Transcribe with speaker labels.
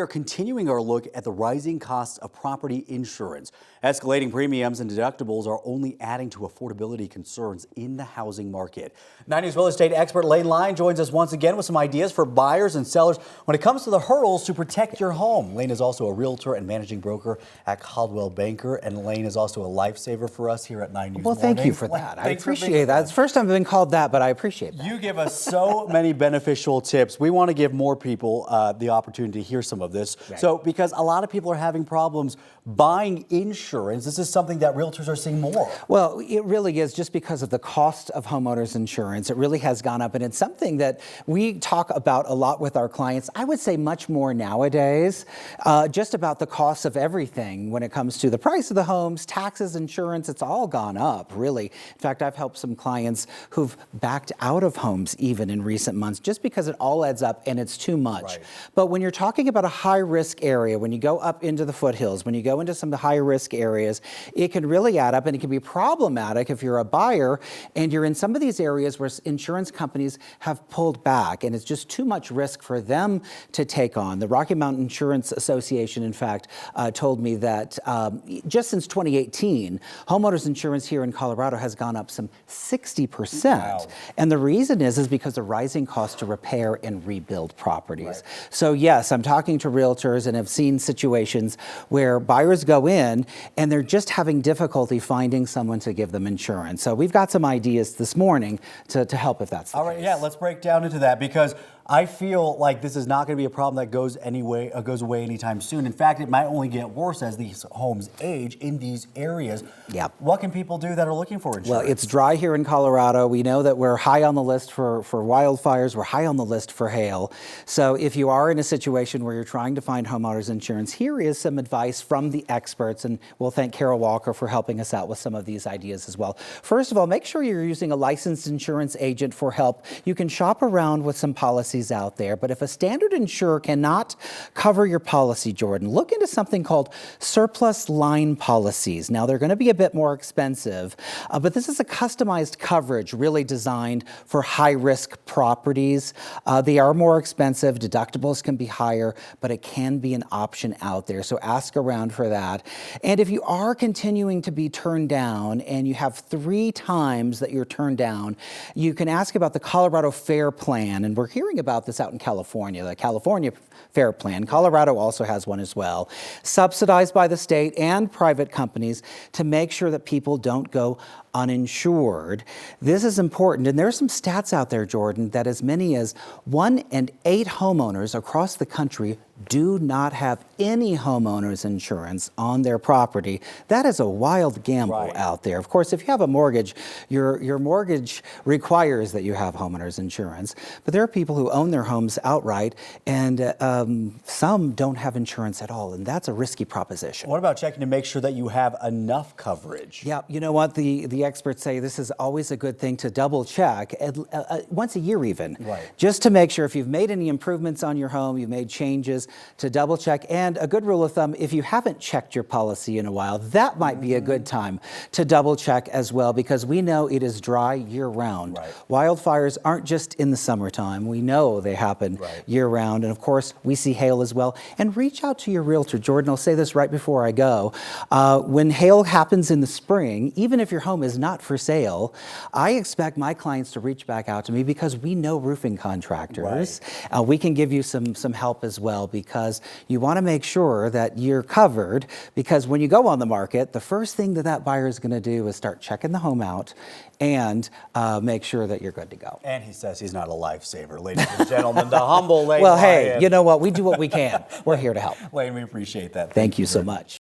Speaker 1: We are continuing our look at the rising costs of property insurance. Escalating premiums and deductibles are only adding to affordability concerns in the housing market. 9 News real estate expert Lane Lyon joins us once again with some ideas for buyers and sellers when it comes to the hurdles to protect your home. Lane is also a realtor and managing broker at Caldwell Banker, and Lane is also a lifesaver for us here at 9 News.
Speaker 2: Well, thank you for that. I appreciate that. It's the first time I've been called that, but I appreciate that.
Speaker 1: You give us so many beneficial tips. We want to give more people the opportunity to hear some of this. Right. So, because a lot of people are having problems buying insurance, this is something that realtors are seeing more.
Speaker 2: Well, it really is, just because of the cost of homeowners insurance. It really has gone up, and it's something that we talk about a lot with our clients. I would say much more nowadays, just about the cost of everything when it comes to the price of the homes, taxes, insurance. It's all gone up, really. In fact, I've helped some clients who've backed out of homes even in recent months just because it all adds up and it's too much. Right. But when you're talking about a high-risk area, when you go up into the foothills, when you go into some of the high-risk areas, it can really add up, and it can be problematic if you're a buyer and you're in some of these areas where insurance companies have pulled back, and it's just too much risk for them to take on. The Rocky Mountain Insurance Association, in fact, told me that just since 2018, homeowners insurance here in Colorado has gone up some 60%. Wow. And the reason is because of rising costs to repair and rebuild properties. Right. So yes, I'm talking to realtors and have seen situations where buyers go in and they're just having difficulty finding someone to give them insurance. So we've got some ideas this morning to help if that's the case.
Speaker 1: All right, yeah, let's break down into that, because I feel like this is not going to be a problem that goes away anytime soon. In fact, it might only get worse as these homes age in these areas. Yep. What can people do that are looking for insurance?
Speaker 2: Well, it's dry here in Colorado. We know that we're high on the list for wildfires. We're high on the list for hail. So if you are in a situation where you're trying to find homeowners insurance, here is some advice from the experts, and we'll thank Carol Walker for helping us out with some of these ideas as well. First of all, make sure you're using a licensed insurance agent for help. You can shop around with some policies out there, but if a standard insurer cannot cover your policy, Jordan, look into something called surplus line policies. Now, they're going to be a bit more expensive, but this is a customized coverage really designed for high-risk properties. They are more expensive, deductibles can be higher, but it can be an option out there, so ask around for that. And if you are continuing to be turned down and you have 3 times that you're turned down, you can ask about the Colorado Fair Plan, and we're hearing about this out in California, the California Fair Plan. Colorado also has one as well, subsidized by the state and private companies to make sure that people don't go uninsured. This is important, and there are some stats out there, Jordan, that as many as 1 in 8 homeowners across the country do not have any homeowners insurance on their property. That is a wild gamble out there. Of course, if you have a mortgage, your mortgage requires that you have homeowners insurance, but there are people who own their homes outright, and some don't have insurance at all, and that's a risky proposition.
Speaker 1: What about checking to make sure that you have enough coverage?
Speaker 2: Yeah, you know what? The experts say this is always a good thing to double check, once a year even, just to make sure if you've made any improvements on your home, you've made changes, to double check. And a good rule of thumb, if you haven't checked your policy in a while, that might be a good time to double check as well, because we know it is dry year round. Wildfires aren't just in the summertime. We know they happen year round. And of course, we see hail as well. And reach out to your realtor. Jordan, I'll say this right before I go. When hail happens in the spring, even if your home is not for sale, I expect my clients to reach back out to me, because we know roofing contractors. We can give you some help as well, because you want to make sure that you're covered, because when you go on the market, the first thing that buyer is going to do is start checking the home out and make sure that you're good to go.
Speaker 1: And he says he's not a lifesaver. Ladies and gentlemen, the humble Lane
Speaker 2: Well,
Speaker 1: Lyon.
Speaker 2: hey, you know what? We do what we can. We're here to help.
Speaker 1: Lane, we appreciate that.
Speaker 2: Thank you so much.